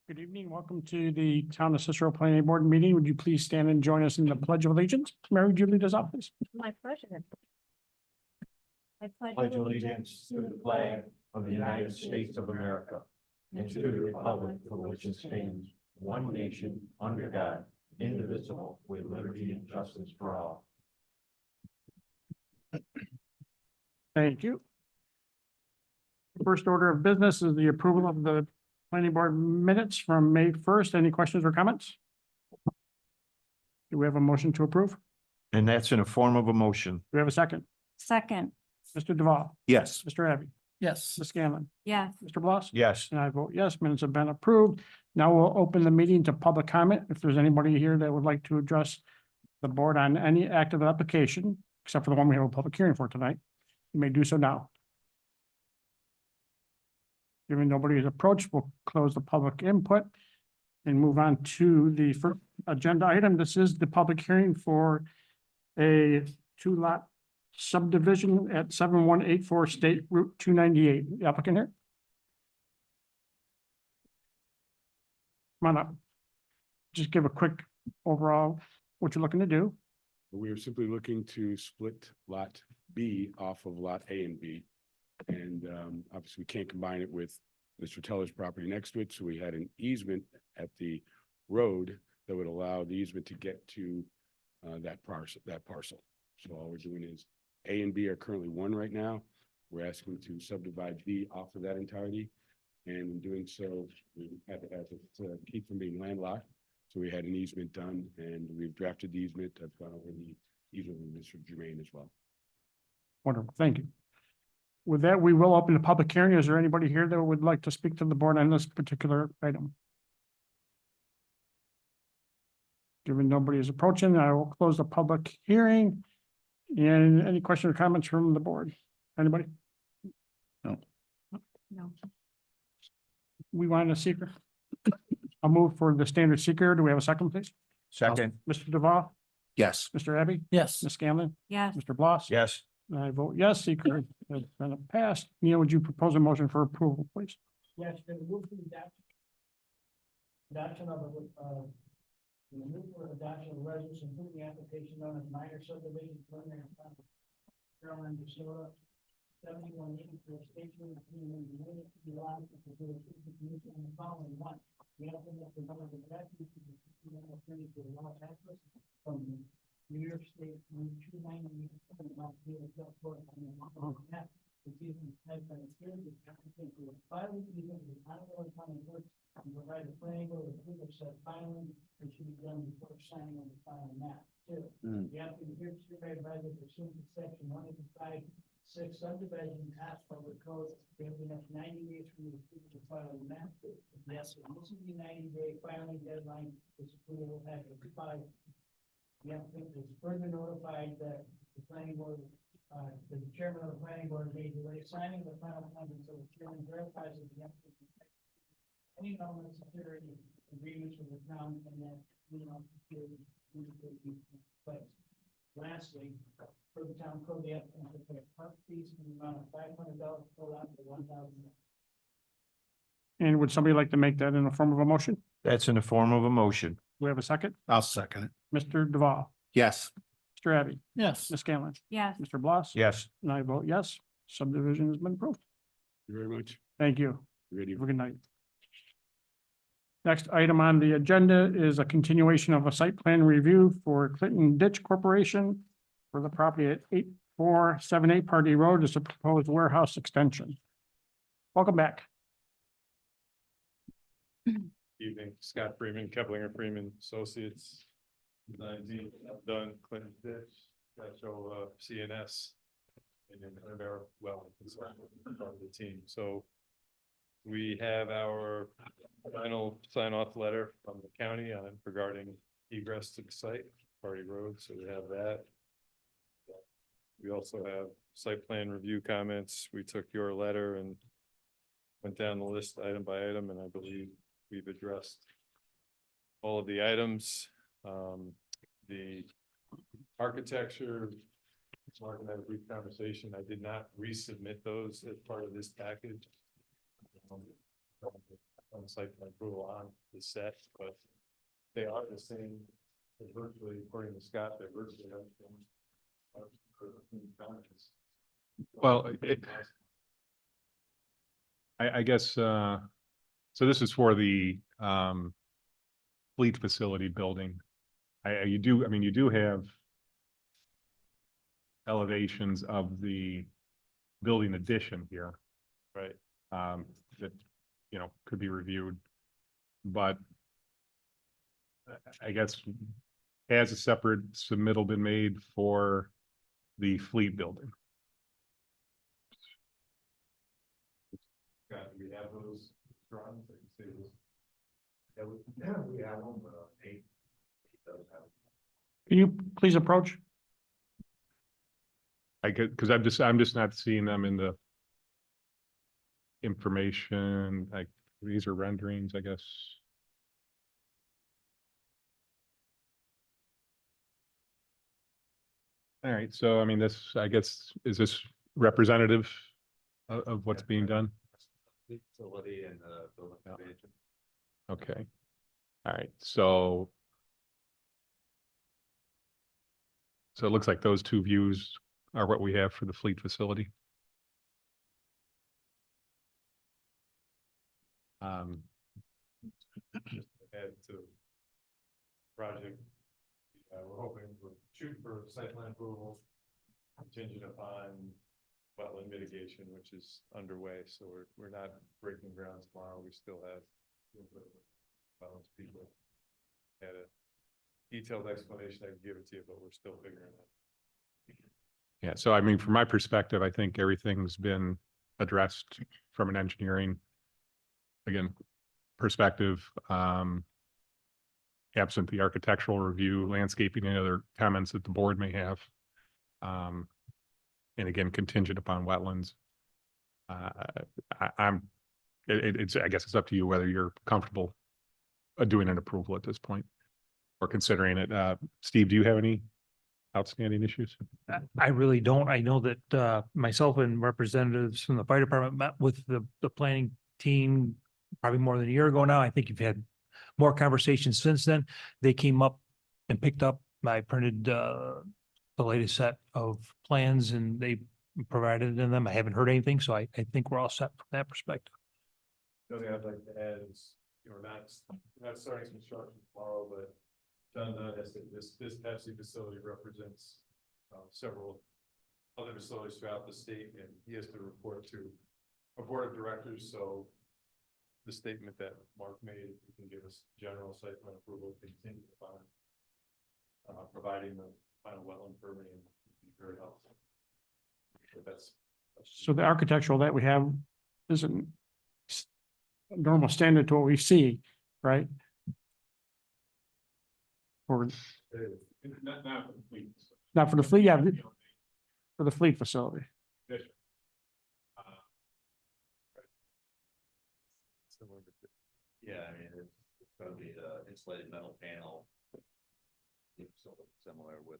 Good evening. Welcome to the Town of Cicero Planning Board meeting. Would you please stand and join us in the Pledge of Allegiance? Mary, would you lead us off, please? My pleasure. I Pledge allegiance to the flag of the United States of America and to the republic for which it stands, one nation, under God, indivisible, with liberty and justice for all. Thank you. First order of business is the approval of the planning board minutes from May 1st. Any questions or comments? Do we have a motion to approve? Do And that's in a form of a motion. we have a second? Second, Mr. Duval, Yes. Mr. Abbey, Yes. Ms. Scanlon, yes. Mr. Bloss? Yes. And I vote yes, minutes have been approved. Now we'll open the meeting to public comment. If there's anybody here that would like to address the board on any active application, except for the one we have a public hearing for tonight, you may do so now. Given nobody has approached, we'll close the public input and move on to the first agenda item. This is the public hearing for a two-lot subdivision at 7184 State Route 298. The applicant here? Come on up. Just give a quick overall what you're looking to do. We are simply looking to split lot B off of lot A and B. And obviously we can't combine it with Mr. Teller's property next to it, so we had an easement at the road that would allow the easement to get to that parcel. So all we're doing is A and B are currently one right now. We're asking to subdivide B off of that entirety. And in doing so, we had to keep from being landlocked. So we had an easement done and we've drafted the easement. I've gone over the easement with Mr. Jermaine as well. Wonderful, thank you. With that, we will open the public hearing. Is there anybody here that would like to speak to the board on this particular item? Given nobody is approaching, I will close the public hearing. And any questions or comments from the board? Anybody? No. We want a seeker. I'll move for the standard seeker. Do we have a second, please? Second. Mr. Duval, Yes. Mr. Abbey, Yes. Ms. Scanlon, Yes. Mr. Bloss? Yes. I vote yes, seeker has been passed. Neil, would you propose a motion for approval, please? Yes, then move to adoption of move for adoption of resolution approving the application known as minor subdivision preliminary plan. Carolina, Minnesota, 7184 State Route 298, lot of the commission on the following one. The applicant has provided the refuge to the attorney to allow access from New York State Route 298. Not be able to support on the map. The season has been approved. The applicant will file the easement with ongoing county works and provide a planning board approval set filing. It should be done before signing on the final map. Two, the applicant here to advise that pursuant to section 185 6 subdivision task public code, they have enough 90 days from the approval to file the map. Yes, this is the 90-day filing deadline. This approval will have expired. The applicant is further notified that the planning board, the chairman of the planning board may delay signing the final plan until the chairman verifies that the applicant any unnecessary agreements with the town and that place. Lastly, for the town code, the applicant will pay park fees in the amount of $500 per lot for 1,000. And would somebody like to make that in the form of a motion? That's in the form of a motion. Do we have a second? I'll second it. Mr. Duval, Yes. Mr. Abbey, Yes. Ms. Scanlon, Yes. Mr. Bloss? Yes. And I vote yes. Subdivision has been approved. Thank you very much. Thank you. Ready? Have a good night. Next item on the agenda is a continuation of a site plan review for Clinton Ditch Corporation for the property at 8478 Pardee Road. Is a proposed warehouse extension. Welcome back. Evening, Scott Freeman, Keplinger Freeman Associates. Design done, Clinton Ditch, Metro CNS. And then Cranberry well, part of the team, so. We have our final sign off letter from the county on regarding egress to the site, Pardee Road, so we have that. We also have site plan review comments. We took your letter and went down the list item by item, and I believe we've addressed all of the items. The architecture, Mark and I had a brief conversation. I did not resubmit those as part of this package. On site plan approval on the set, but they are the same. They're virtually, according to Scott, they're virtually. Well, I guess, so this is for the, fleet facility building. You do have elevations of the building addition here, Right. that, could be reviewed. But I guess, has a separate submittal been made for the fleet building? Scott, do we have those drawings? I can see those. We have them, eight. Does have. Can you please approach? I could, because I'm just not seeing them in the information, like, these are renderings, I guess. All right, so I mean, this, I guess, is this representative of what's being done? Facility and building expansion. Okay. All right, so it looks like those two views are what we have for the fleet facility. Add to project. We're hoping we're shooting for site plan approval contingent upon wetland mitigation, which is underway. So we're not breaking ground tomorrow. We still have wetlands people. Had a detailed explanation. I can give it to you, but we're still figuring it out. Yeah, so I mean, from my perspective, I think everything's been addressed from an engineering, again, perspective, absent the architectural review, landscaping, and other comments that the board may have. And again, contingent upon wetlands. I guess it's up to you whether you're comfortable doing an approval at this point or considering it. Steve, do you have any outstanding issues? I really don't. I know that myself and representatives from the fire department met with the planning team probably more than a year ago now. I think you've had more conversations since then. They came up and picked up, I printed the latest set of plans and they provided in them. I haven't heard anything, so I think we're all set from that perspective. The other thing I'd like to add is, we're not starting construction tomorrow, but John has this Pepsi facility represents several other facilities throughout the state, and he has to report to a board of directors. So the statement that Mark made, you can give us general site plan approval contingent upon providing the final wetland permitting would be very helpful. But that's So the architectural that we have isn't normal standard to what we see, right? Or not complete. not for the fleet, yeah, for the fleet facility. Yeah, I mean, it's gonna be the insulated metal panel. Similar with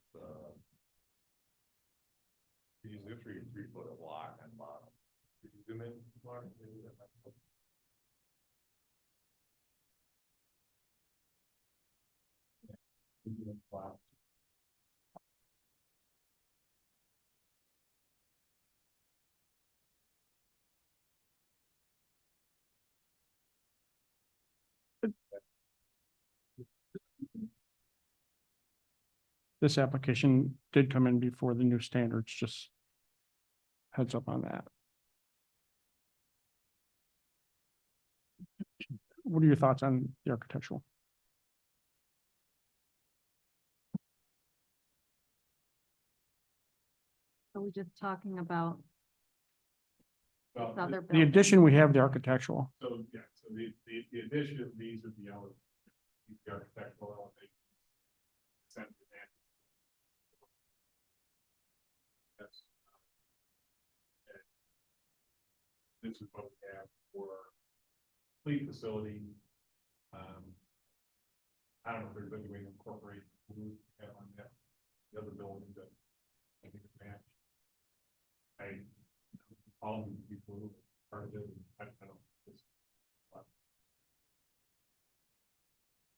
Use the 3 foot a block on bottom. Could you zoom in, Mark? Wow. This application did come in before the new standards, just heads up on that. What are your thoughts on the architectural? Are we just talking about Well, this other The building? addition, we have the architectural. So, yeah, so the addition, these are the architectural elevation. That's. This is what we have for fleet facility. I don't know if there's any way to incorporate blue on that, the other building that I think is match. All of them be blue. I don't know.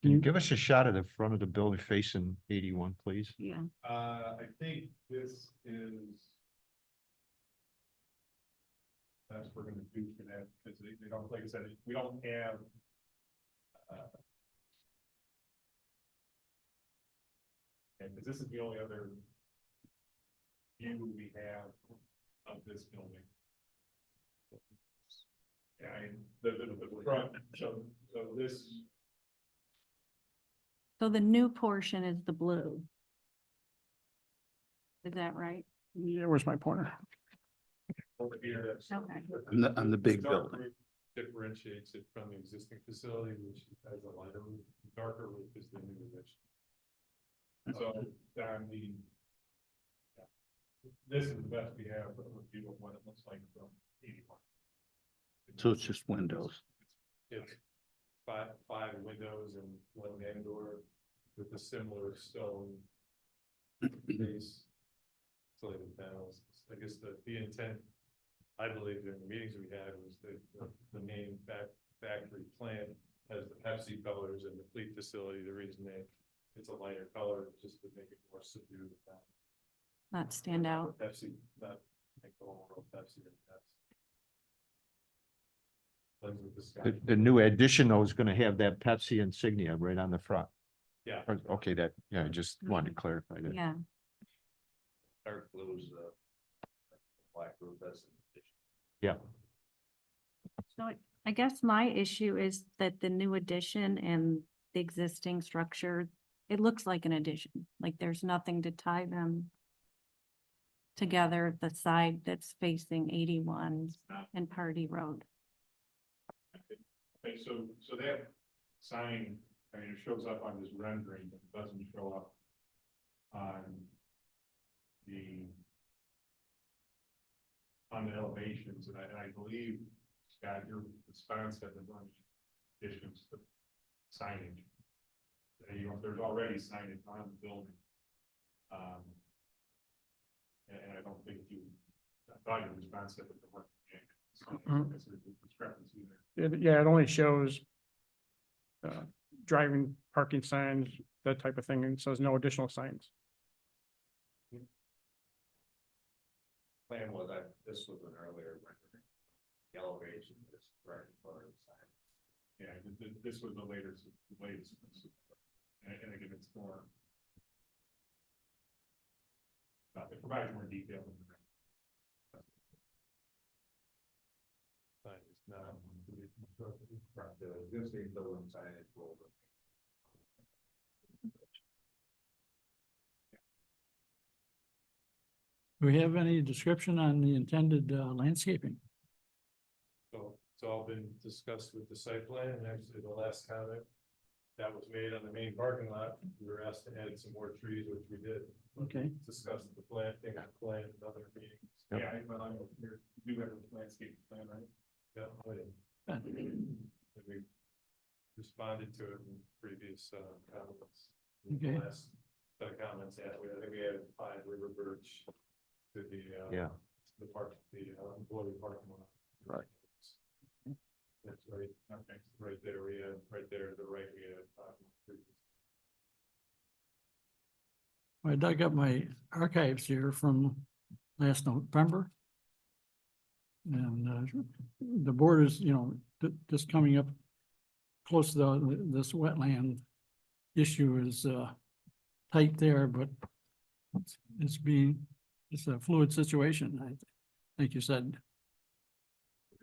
Can you give us a shot of the front of the building facing 81, please? Yeah, I think this is. That's what we're gonna do for that, because they don't, like I said, we don't have. And because this is the only other. View we have of this building. Yeah, the front, so this. so the new portion is the blue. Is that right? Yeah, where's my pointer? Over here, that's. Okay. On the big dark building. roof Differentiates it from the existing facility, which has a lighter roof, darker roof is the new addition. So, on the. This is the best we have of a view of what it looks like from 81. So it's just windows. It's five windows and one man door with a similar stone base. Insulated panels. I guess the intent, I believe during the meetings we had was that the main factory plant has the Pepsi colors and the fleet facility, the reason it's a lighter color, just to make it more subdued. Not stand out. Pepsi, not make the whole world Pepsi and Pepsi. Blends with the sky. The new addition though is gonna have that Pepsi insignia right on the front. Yeah. Okay, that, yeah, I just wanted to clarify that. Yeah, Dark blue is black roof, that's. Yeah, so I guess my issue is that the new addition and the existing structure, it looks like an addition, like there's nothing to tie them together, the side that's facing 81 and Party Road. Okay, so that sign, I mean, it shows up on this rendering, but it doesn't show up on the elevations, and I believe, Scott, your response had the one additions to signage. There's already signage on the building. And I don't think I thought your response said that there weren't. There's a discrepancy there. Yeah, it only shows driving, parking signs, that type of thing, and so there's no additional signs. plan was this was an earlier rendering. The elevation is right for the sign. Yeah, this was the latest. And again, it's more. It provides more detail. It's not. The existing building signage will. Do we have any description on the intended landscaping? So it's all been discussed with the site plan, and actually the last comment that was made on the main parking lot, we were asked to add some more trees, which we did. Okay. Discussed the planting, plan, and other meetings. Yep. Yeah, well, I'm here, we do have a landscape plan, right? Yeah. And we responded to it in previous comments. Okay. The last set of comments, I think we added 5 river birch to the the park, the employee parking lot. Right. That's right, okay, right there, we had, right there, to the right, we had 5 trees. I dug up my archives here from last November. And the board is, just coming up close to this wetland issue is tight there, but it's a fluid situation, I think you said.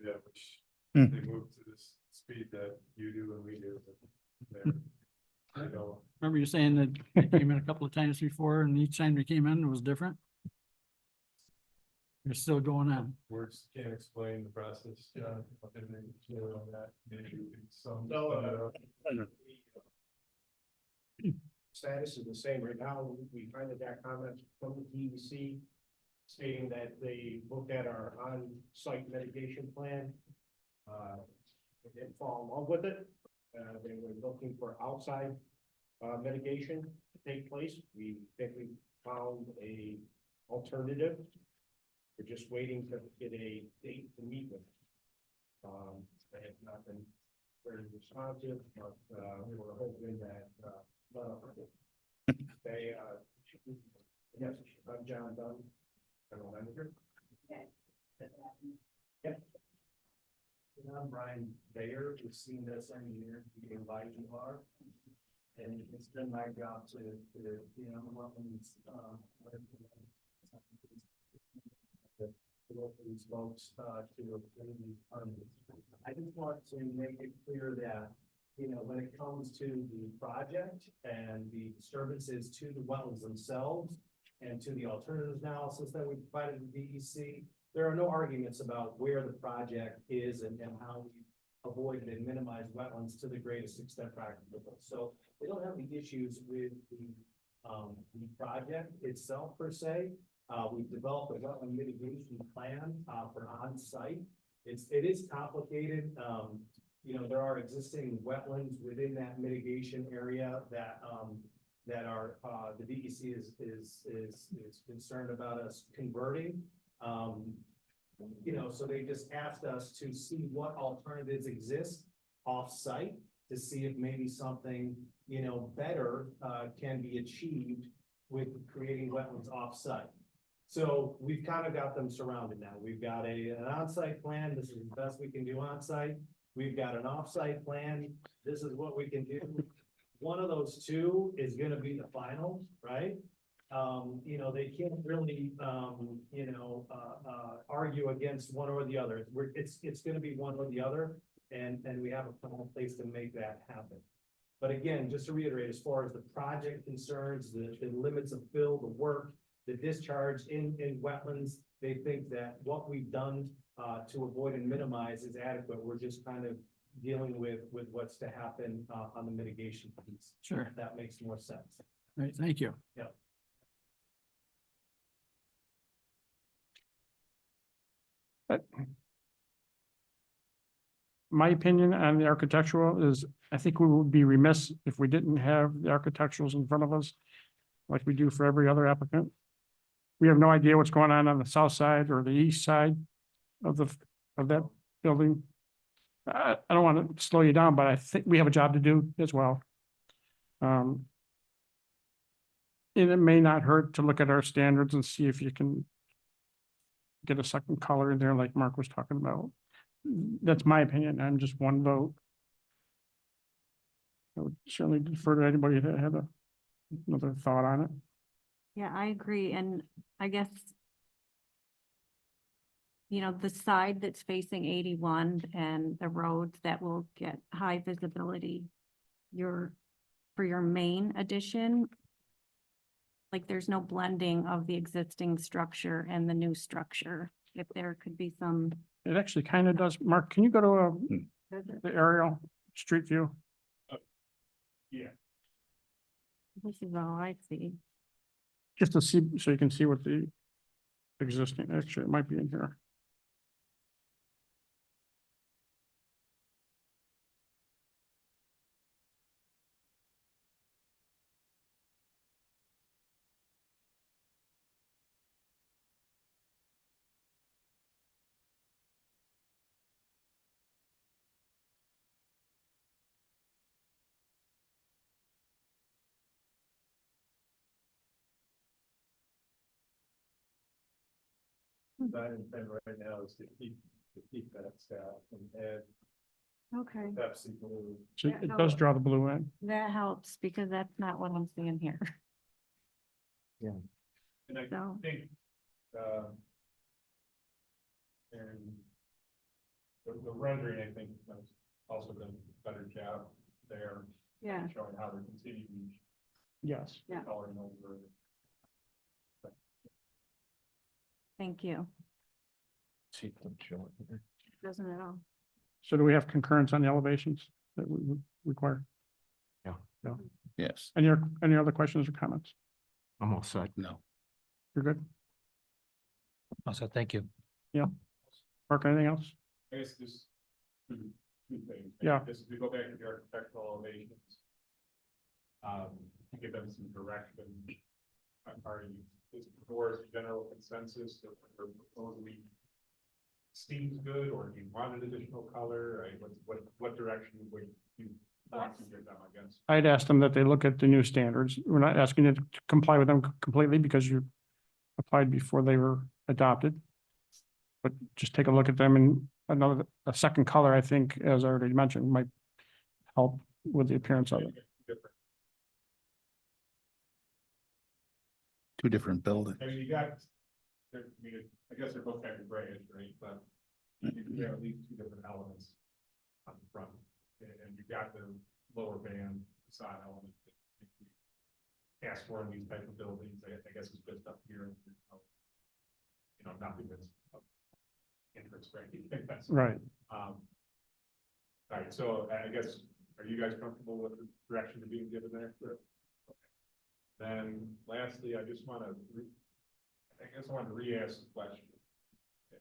Yeah, which Hmm. they moved to this speed that you do and we do. But they're, I know, Remember you saying that it came in a couple of times before and each time we came in it was different? You're still going on. words can't explain the process, John. And then, on that issue, some. Status is the same right now. We finally got comments from the DEC stating that they looked at our on-site mitigation plan. They didn't fall in love with it. They were looking for outside mitigation to take place. We think we found a alternative. We're just waiting to get a date to meet with. They have not been very responsive, but, we were hoping that, they, yes, I'm John Dunn, general manager. Yep. And I'm Brian Bayer, who's seen this engineer, being by ER. And it's been my job to, work on these, to work with these folks, to obtain these permits. I just want to make it clear that, when it comes to the project and the disturbances to the wetlands themselves and to the alternatives analysis that we provided to DEC, there are no arguments about where the project is and how we avoid and minimize wetlands to the greatest extent practicable. So they don't have any issues with the project itself per se. We've developed a wetland mitigation plan, for on-site. It is complicated. There are existing wetlands within that mitigation area that are, the DEC is concerned about us converting. So they just asked us to see what alternatives exist off-site to see if maybe something, better, can be achieved with creating wetlands off-site. So we've kind of got them surrounded now. We've got an on-site plan. This is the best we can do on-site. We've got an off-site plan. This is what we can do. One of those two is going to be the final, right? They can't really, argue against one or the other. It's going to be one or the other, and we have a plan in place to make that happen. But again, just to reiterate, as far as the project concerns, the limits of fill, the work, the discharge in wetlands, they think that what we've done to avoid and minimize is adequate. We're just kind of dealing with what's to happen on the mitigation piece. Sure. If that makes more sense. Right, thank you. Yep. My opinion on the architectural is, I think we would be remiss if we didn't have the architecturals in front of us, like we do for every other applicant. We have no idea what's going on the south side or the east side of that building. I don't want to slow you down, but I think we have a job to do as well. And it may not hurt to look at our standards and see if you can get a second color in there like Mark was talking about. That's my opinion. I'm just one vote. I would certainly defer to anybody that had another thought on it. Yeah, I agree. And I guess, the side that's facing 81 and the roads that will get high visibility, for your main addition, like there's no blending of the existing structure and the new structure. If there could be some. It actually kind of does. Mark, can you go to the aerial street view? Yeah. This is all I see. Just to see, so you can see what the existing, actually, it might be in here. My intent right now is to keep that staff and add Okay. Pepsi Blue. So it does draw the blue in. That helps because that's not what I'm seeing here. And I So. think, and the rendering, I think, has also done a better job there. Yeah. Showing how they're continuing Yes. Yeah. coloring over. Thank you. See them showing here. Doesn't at all. So do we have concurrence on the elevations that we would require? Yeah. No. Yes, Any other questions or comments? I'm all set. No. You're good? Also, thank you. Mark, anything else? I guess just two things. Yeah. Just to go back to the architectural elevations. To give them some direction. Is the board's general consensus that we're proposing seems good, or do you want an additional color? What direction would you want to give them, I guess? I'd ask them that they look at the new standards. We're not asking you to comply with them completely because you applied before they were adopted. But just take a look at them, and a second color, I think, as I already mentioned, might help with the appearance of it. Different. Two different buildings. I mean, you got, I guess they're both kind of grayish, right? But you have at least two different elements on the front. And you've got the lower band facade element that we ask for in these type of buildings. I guess it's just up here. Nothing that's of interest, right? That's, Right. all right, so I guess, are you guys comfortable with the direction to being given there? Sure. Then lastly, I just want to, I want to re-ask the question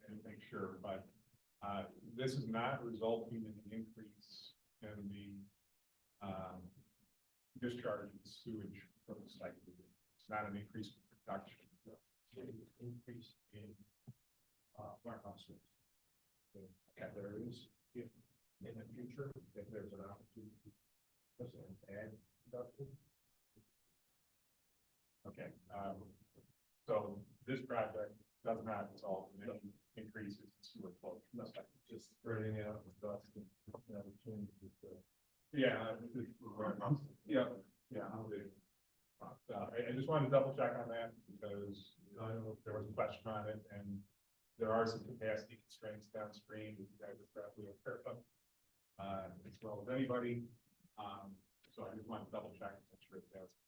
and make sure, but this is not resulting in an increase in the discharge of sewage from the site. It's not an increase in production. It's an increase in warehouse. Okay, there is, if in the future, if there's an opportunity to add production. Okay, so this project does not result in any increases in sewer flow. Just spreading out the dust and change. Yeah, yeah. I just wanted to double check on that because I know there was a question on it, and there are some capacity constraints downstream that you guys are probably aware of, as well as anybody. So I just wanted to double check and make sure that that's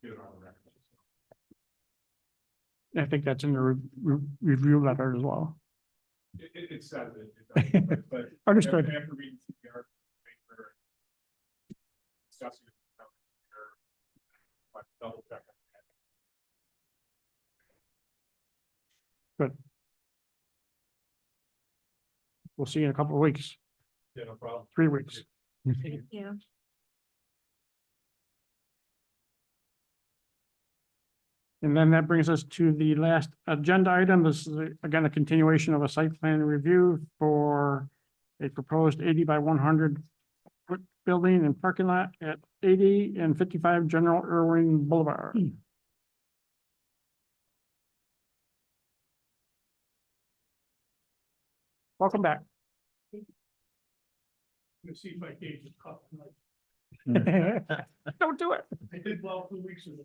get it on the record. I think that's in the review letter as well. It says it, but Understood. after reading the article, discussing it, double check on that. Good. We'll see you in a couple of weeks, Yeah, no problem. 3 weeks. Thank you. And then that brings us to the last agenda item. This is again a continuation of a site plan review for a proposed 80 by 100 foot building and parking lot at 80 and 55 General Irwin Boulevard. Welcome back. Let's see if I gave this cup tonight. Don't do it. I did well 2 weeks ago.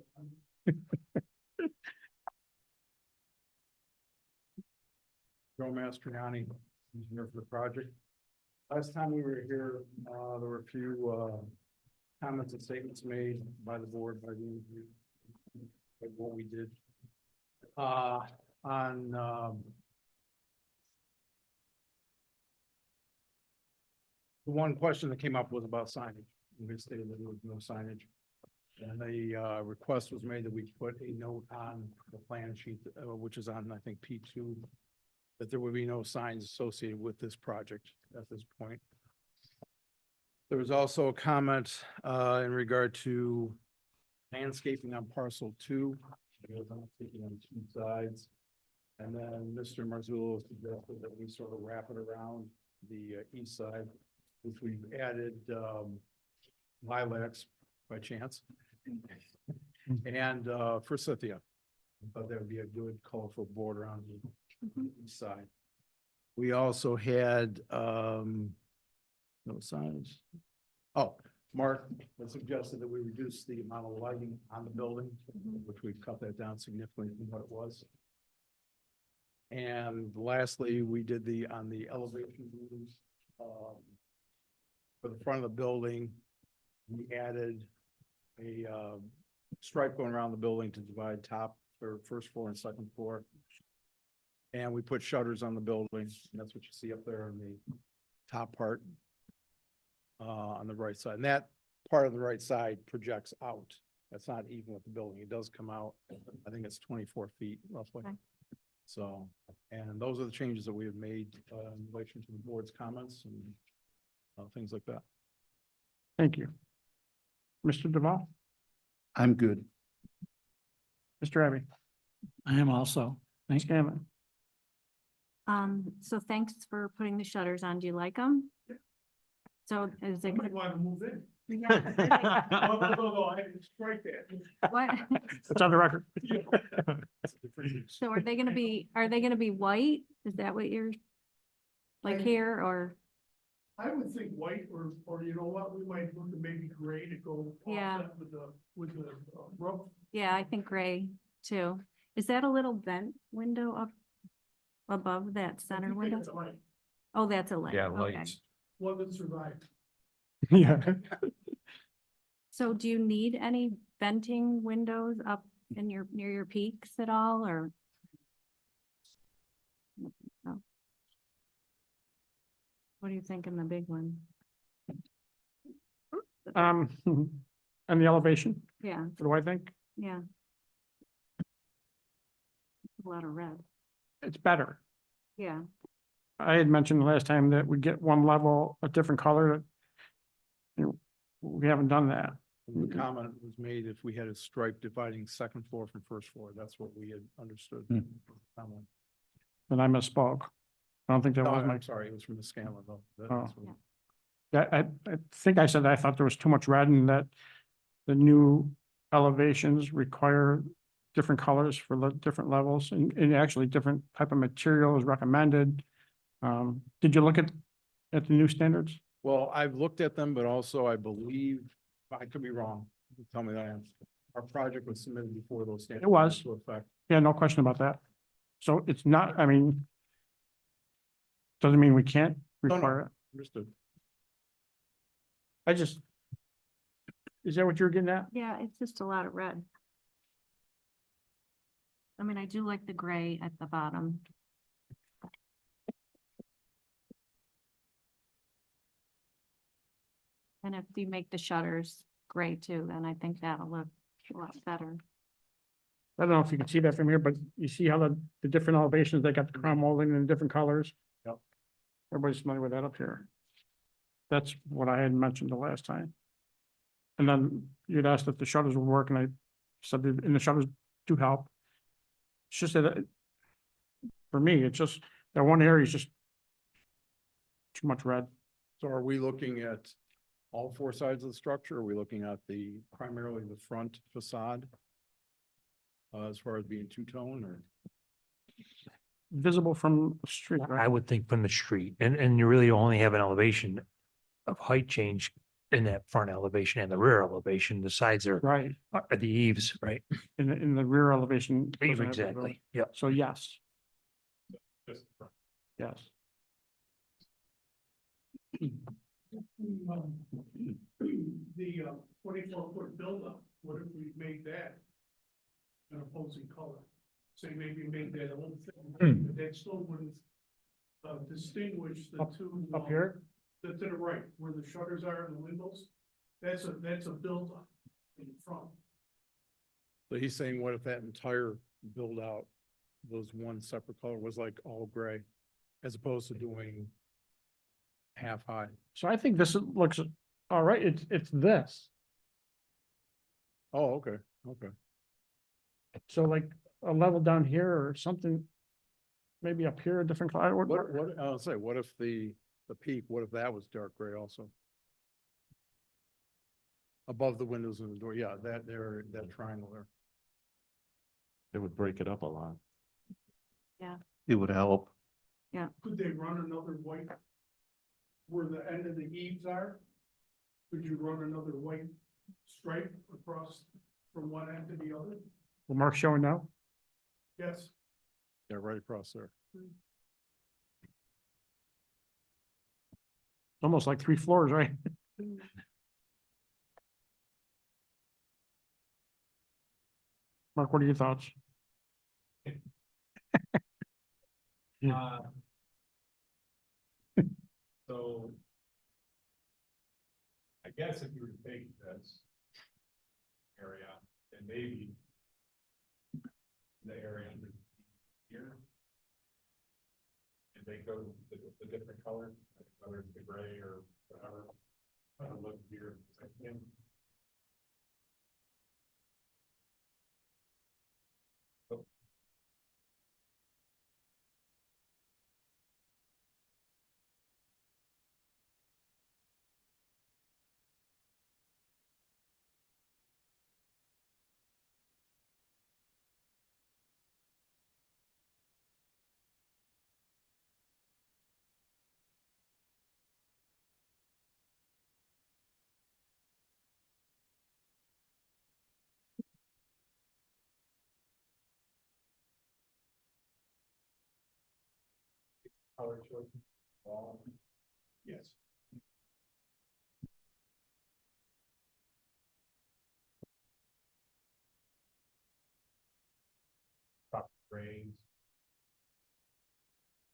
Joe Mastriani, engineer for the project. Last time we were here, there were a few comments and statements made by the board, by the engineer, like what we did. On the one question that came up was about signage. We stated that there was no signage. And the request was made that we put a note on the plan sheet, which is on, I think, P2, that there would be no signs associated with this project at this point. There was also a comment in regard to landscaping on parcel 2. It was landscaping on 2 sides. And then Mr. Marzullo suggested that we sort of wrap it around the east side, which we've added lilacs by chance. And forsythia, but that would be a good colorful border on the east side. We also had no signs. Oh, Mark had suggested that we reduce the amount of lighting on the building, which we've cut that down significantly from what it was. And lastly, we did on the elevation views, for the front of the building, we added a stripe going around the building to divide top or first floor and second floor. And we put shutters on the building, and that's what you see up there on the top part on the right side. And that part of the right side projects out. That's not even with the building. It does come out. I think it's 24 feet roughly. Okay. So, and those are the changes that we have made in relation to the board's comments and things like that. Thank you. Mr. Duval, I'm good. Mr. Abbey, I am also. Ms. Gammon. So thanks for putting the shutters on. Do you like them? So is it, Somebody want to move in? yeah, No, I didn't strike that. what? It's on the record. So are they gonna be white? Is that what you're like here or? I would think white or you know what, we might look at maybe gray to go Yeah. offset with the roof. Yeah, I think gray too. Is that a little vent window up above that I center think window? it's a light, Oh, that's a light. Yeah, Okay. lights. one that survived. Yeah. So do you need any venting windows up in near your peaks at all or? No. What do you think in the big one? And the elevation, Yeah, what do I think? yeah. A lot of red. It's better. Yeah, I had mentioned last time that we get one level, a different color. You know, we haven't done that. The comment was made if we had a stripe dividing second floor from first floor, that's what we had understood. Hmm. Comment. Then I misspoke. I don't think that No, was my, I'm sorry, it was from the scanner though. Oh. That's what- I think I said I thought there was too much red and that the new elevations require different colors for different levels and actually different type of material is recommended. Did you look at the new standards? Well, I've looked at them, but also I believe, I could be wrong, tell me that I am. Our project was submitted before those standards. It was. went into effect. Yeah, no question about that. So it's not, I mean, doesn't mean we can't no. require it. Understood. I just, is that what you're getting at? yeah, it's just a lot of red. I mean, I do like the gray at the bottom. And if you make the shutters gray too, then I think that'll look a lot better. I don't know if you can see that from here, but you see how the different elevations, they got the crown molding in different colors? Yep. Everybody's familiar with that up here. That's what I had mentioned the last time. And then you'd asked if the shutters would work, and I said, and the shutters do help. It's just that, for me, it's just, that one area is just too much red. So are we looking at all four sides of the structure? Are we looking at primarily the front facade? As far as being two-tone or? Visible from the street, I right? would think from the street and you really only have an elevation of height change in that front elevation and the rear elevation. The sides are Right, the eaves, right? in the rear elevation. doesn't have visibility. Exactly. Yeah. So yes, Just yes. The 24-foot buildup, what if we made that an opposing color? Say maybe make that a little thing, but that still wouldn't distinguish the Up- two. Up here, To the right, where the shutters are and the windows, that's a buildup in front. So he's saying, what if that entire build out was one separate color, was like all gray, as opposed to doing half high? so I think this looks, all right, it's this. Oh, okay, okay. So like a level down here or something. Maybe up here, a different color. I'll say, what if the peak, what if that was dark gray also? Above the windows and the door, yeah, that triangle there. It would break it up a lot. It would help. Could they run another white where the end of the eaves are? Could you run another white stripe across from one end to the other? Will Mark showing now? Yes. Yeah, right across there. Almost like 3 floors, right? Mark, what are your thoughts? So. I guess if you were to take this area and maybe the area under here. And they go the different color, whether it's the gray or whatever. Kind of look here. color choice? Wall, Yes. top grays.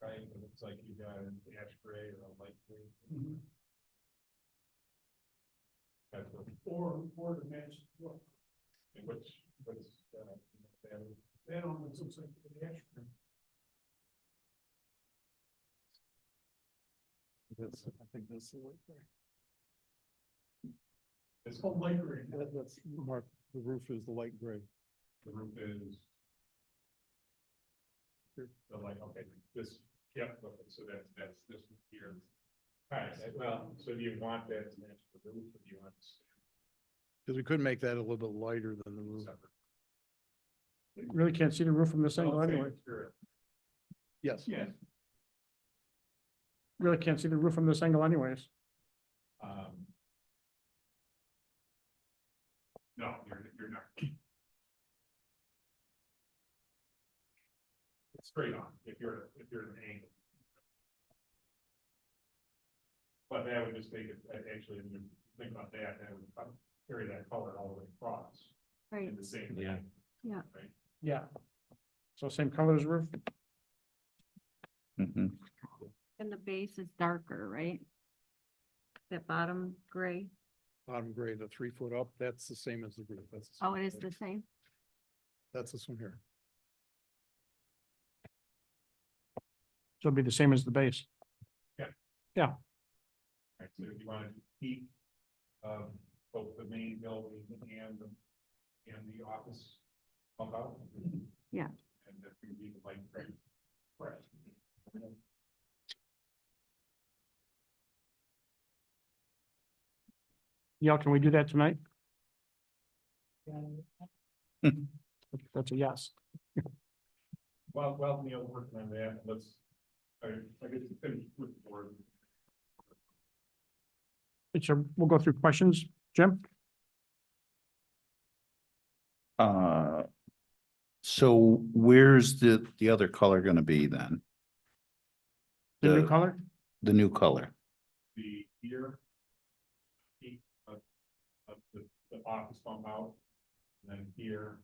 Right, it looks like you got an ash gray or a light gray. That's what, Or to match, look, what's, that almost looks like an ash cream. I think that's the light gray. this Oh, light green. That's Mark, the roof is the light gray. the roof is. The light, okay, this, yep, okay, so that's this one here. All right, well, so do you want that to match the roof, or do you want? Because we could make that a little bit lighter than the roof. You really can't see the roof from this angle anyway. Yes. Yes. Really can't see the roof from this angle anyways. No, you're not. It's straight on, if you're at an angle. But that would just make it, actually, when you think about that, that would carry that color all the way across Right, in the same. Yeah. yeah. Right? Yeah. So same color as roof? Mm-hmm. And the base is darker, right? That bottom gray. Bottom gray, the 3 foot up, that's the same as the roof. That's the Oh, it same. is the same. That's this one here. So it'd be the same as the base. Right, so if you want to keep, both the main building and the office pump out. Yeah. And that's gonna be the light gray. Correct. Yeah, can we do that tonight? That's a yes. Well, Neil, working on that, let's, I guess finish with the board. We'll go through questions. Jim? So where's the other color gonna be then? The new The- color? The new color? The here. Peak of the office pump out, and then here.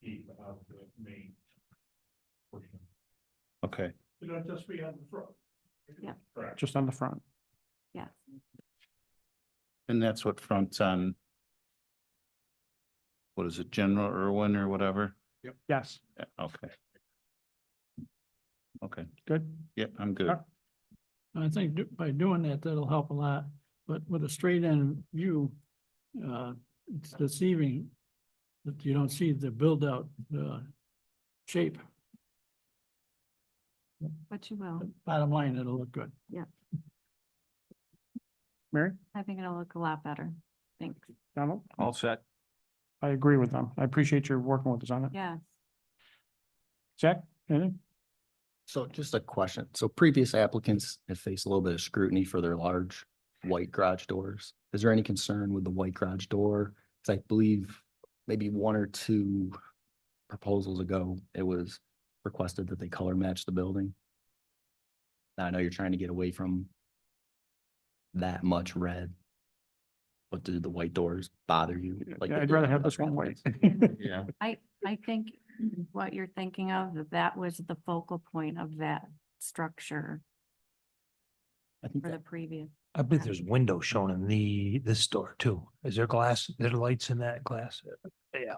Peak of the main. Portion. Okay, It'll just be on the front. Correct. Just on the front. Yes. and that's what fronts on. What is it, General Irwin or whatever? Yes, Yeah, okay. Okay, good. yeah, I'm good. I think by doing that, that'll help a lot, but with a straight end view, it's deceiving that you don't see the build out, shape. But you will. Bottom line, it'll look good. Mary? I think it'll look a lot better. Thanks. Donald? All set. I agree with them. I appreciate your working with us on it. Yes. Zach, anything? So just a question. So previous applicants have faced a little bit of scrutiny for their large white garage doors. Is there any concern with the white garage door? Because I believe maybe 1 or 2 proposals ago, it was requested that they color match the building. Now I know you're trying to get away from that much red. But do the white doors bother you? Like Yeah, they I'd did rather with have other this one white. applicants? Yeah. I think what you're thinking of, that was the focal point of that structure I think for the that, previous. I believe there's windows shown in this door too. Is there glass, there are lights in that glass? Yeah.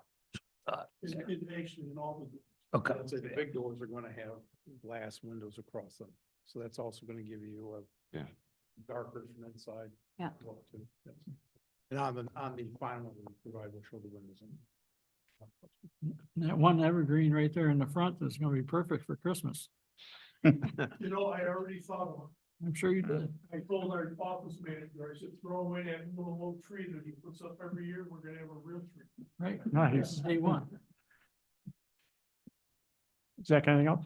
It's actually in all the. Okay. I'd say the big doors are gonna have glass windows across them, so that's also gonna give you a. Yeah. Darker from inside. Yeah. look too, yes. And on the final one we provide, we'll show the windows. That one evergreen right there in the front is gonna be perfect for Christmas. You know, I already thought of it. I'm sure you did. I told our office manager, I said, throw away that little oak tree that he puts up every year, we're gonna have a real tree. Right. Nice. Day one. Zach, anything else?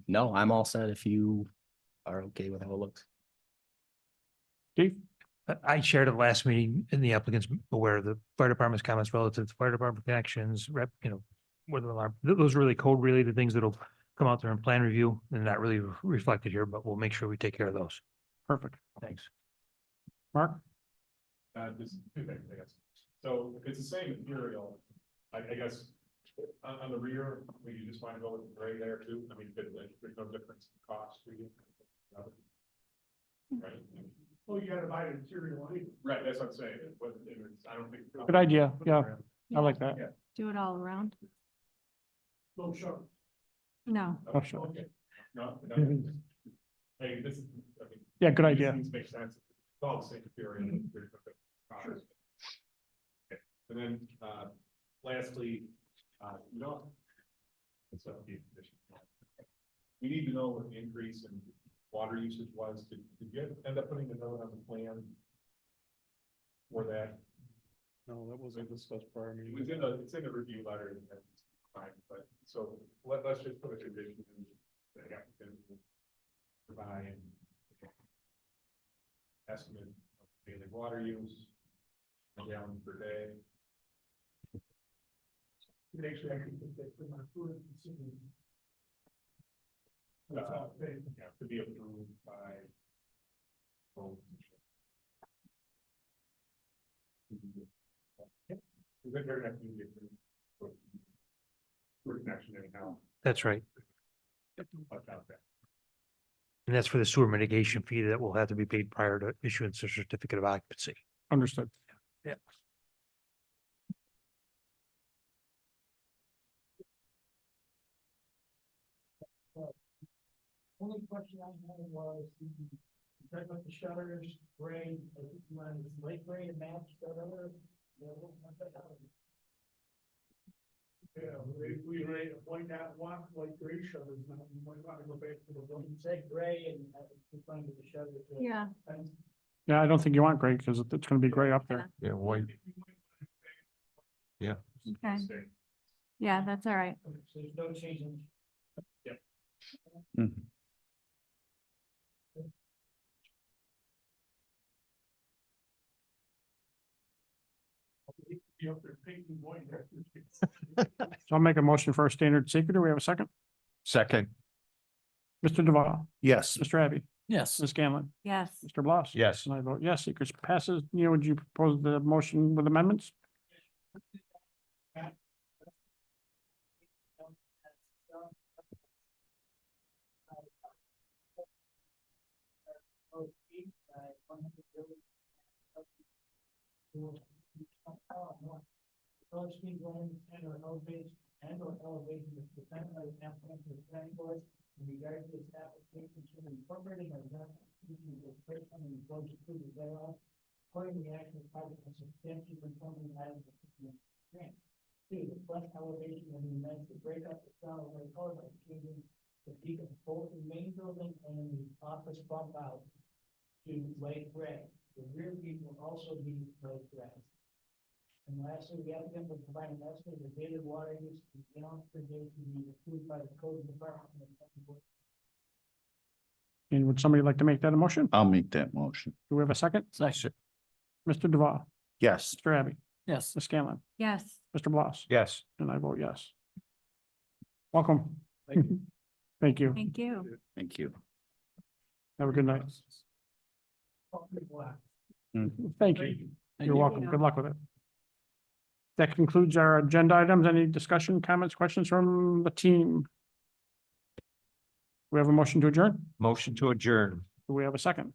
no, I'm all set if you are okay with how it looks. Steve? I shared at last meeting in the applicants aware of the fire department's comments relative to fire department connections, whether those really code related things that'll come out there and plan review. They're not really reflected here, but we'll make sure we take care of those. Perfect. Thanks. Mark? Just two things, I guess. So if it's the same material, I guess, on the rear, we just want to go with the gray there too. I mean, there's no difference in cost for you. Right? Well, you gotta buy the material anyway. Right, that's what I'm saying. I don't think. Good idea. Yeah, I like that. Do it all around? No, sure. No. Oh, sure. Okay. No, hey, this is. I mean, Yeah, good these idea. things make sense. It's all the same material. There's no difference. Okay. And then, lastly, it's up to you. We need to know what the increase in water usage was to end up putting a note on the plan for that. No, that wasn't discussed prior meeting. It's in the review letter, and that's fine, but so let's just put a condition in the applicant will provide estimate of daily water use, gallons per day. Actually, I could put that in my food. Yeah, to be approved by. They're gonna have to be approved for connection anyhow. That's right. Watch out there. And that's for the sewer mitigation fee that will have to be paid prior to issuance of certificate of occupancy. Understood. Yeah. Only question I had was, talk about the shutters, gray, light gray to match the other. Yeah, we ready to point out one, like gray shutters, now we might want to go back to the building. Say gray and we find the shutters. Yeah. Yeah, I don't think you want gray because it's gonna be gray up there. Yeah, white. Okay. Yeah, that's all right. So there's no change in. Mhm. You have to paint and white. So I'll make a motion for a standard seeker. Do we have a second? Second. Mr. Duval, Yes. Mr. Abbey, Yes. Ms. Scanlon, Yes. Mr. Bloss. Yes. And I vote yes, seekers passes. Neil, would you propose the motion with amendments? Village speed limit and or elevation is presented by the applicant to the planning board in regard to this application should be incorporated or not using the person and village approval thereof. According to the actual project is substantially conforming items of the grant. Two, the front elevation will be meant to break up the sound of the color by changing the peak of both the main building and the office bump out to light gray. The rear view will also be light gray. And lastly, the applicant will provide an estimate of daily water use in gallons per day to be approved by the code department. And would somebody like to make that a motion? I'll make that motion. Do we have a second? Second. Mr. Duval, Yes. Mr. Abbey, Yes. Ms. Scanlon, Yes. Mr. Bloss. Yes. And I vote yes. Welcome. Thank you. Thank you. Thank you. Thank you. Have a good night. Thank you. You're welcome. Good luck with it. That concludes our agenda items. Any discussion, comments, questions from the team? We have a motion to adjourn. Motion to adjourn. Do we have a second?